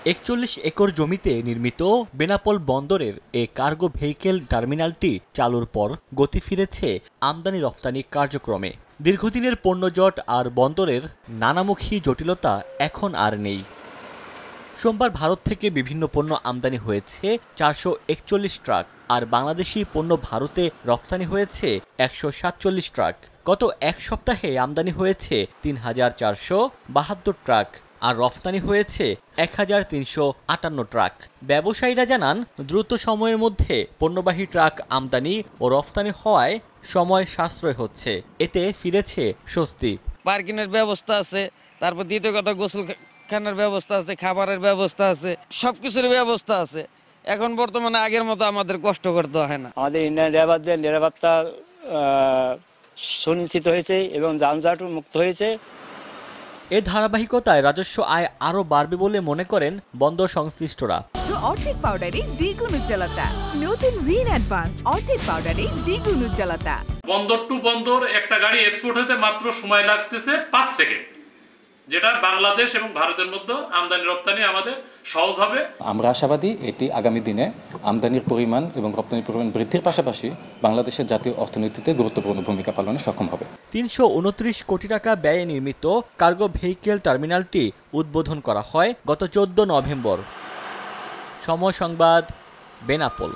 ৪১ acre জমিতে নির্মিত বেনাপোল বন্দরের এই কার্গো ভেহিকেল টার্মিনালটি চালুর পর গতি ফিরেছে আমদানি রফতানি কার্যক্রমে। দীর্ঘদিনের পণ্যজট আর বন্দরের নানামুখী জটিলতা এখন আর নেই। সোমবার ভারত থেকে বিভিন্ন পণ্য আমদানি হয়েছে ৪৪১ ট্রাক, আর বাংলাদেশি পণ্য ভারতে রফতানি হয়েছে ১৪৭ ট্রাক। গত এক সপ্তাহে আমদানি হয়েছে ৩,৪৭২ ট্রাক আর রফতানি হয়েছে ১,৩৫৮ ট্রাক। ব্যবসায়ীরা জানান, দ্রুত সময়ের মধ্যে পণ্যবাহী ট্রাক আমদানি ও রফতানি হওয়ায় সময় সাশ্রয় হচ্ছে। এতে ফিরেছে স্বস্তি। পার্কিংয়ের ব্যবস্থা আছে, তারপর দ্বিতীয় কথা গোসলখানার ব্যবস্থা আছে, খাবারের ব্যবস্থা আছে, সবকিছুর ব্যবস্থা আছে। এখন বর্তমানে আগের মতো আমাদের কষ্ট করতে হয় না। আমাদের ইন্ডিয়ান ড্রাইভারদের নিরাপত্তা সুনিশ্চিত হয়েছে এবং যানজট মুক্ত হয়েছে। এ ধারাবাহিকতায় রাজস্ব আয় আরও বাড়বে বলে মনে করেন বন্দর সংশ্লিষ্টরা। অর্ধেক পাউডারে দ্বিগুণ উজ্জ্বলতা। নতুন রিন অ্যাডভান্সড অর্ধেক পাউডারে দ্বিগুণ উজ্জ্বলতা। বন্দর টু বন্দর একটা গাড়ি এক্সপোর্ট হতে মাত্র সময় লাগতেছে ৫ সেকেন্ড, যেটা বাংলাদেশ এবং ভারতের মধ্যে আমদানি রপ্তানি আমাদের সহজ হবে। আমরা আশাবাদী এটি আগামী দিনে আমদানির পরিমাণ এবং রপ্তানির পরিমাণ বৃদ্ধির পাশাপাশি বাংলাদেশের জাতীয় অর্থনীতিতে গুরুত্বপূর্ণ ভূমিকা পালনে সক্ষম হবে। ৩২৯ কোটি টাকা ব্যয়ে নির্মিত কার্গো ভেহিকেল টার্মিনালটি উদ্বোধন করা হয় গত ১৪ নভেম্বর। সময় সংবাদ, বেনাপোল।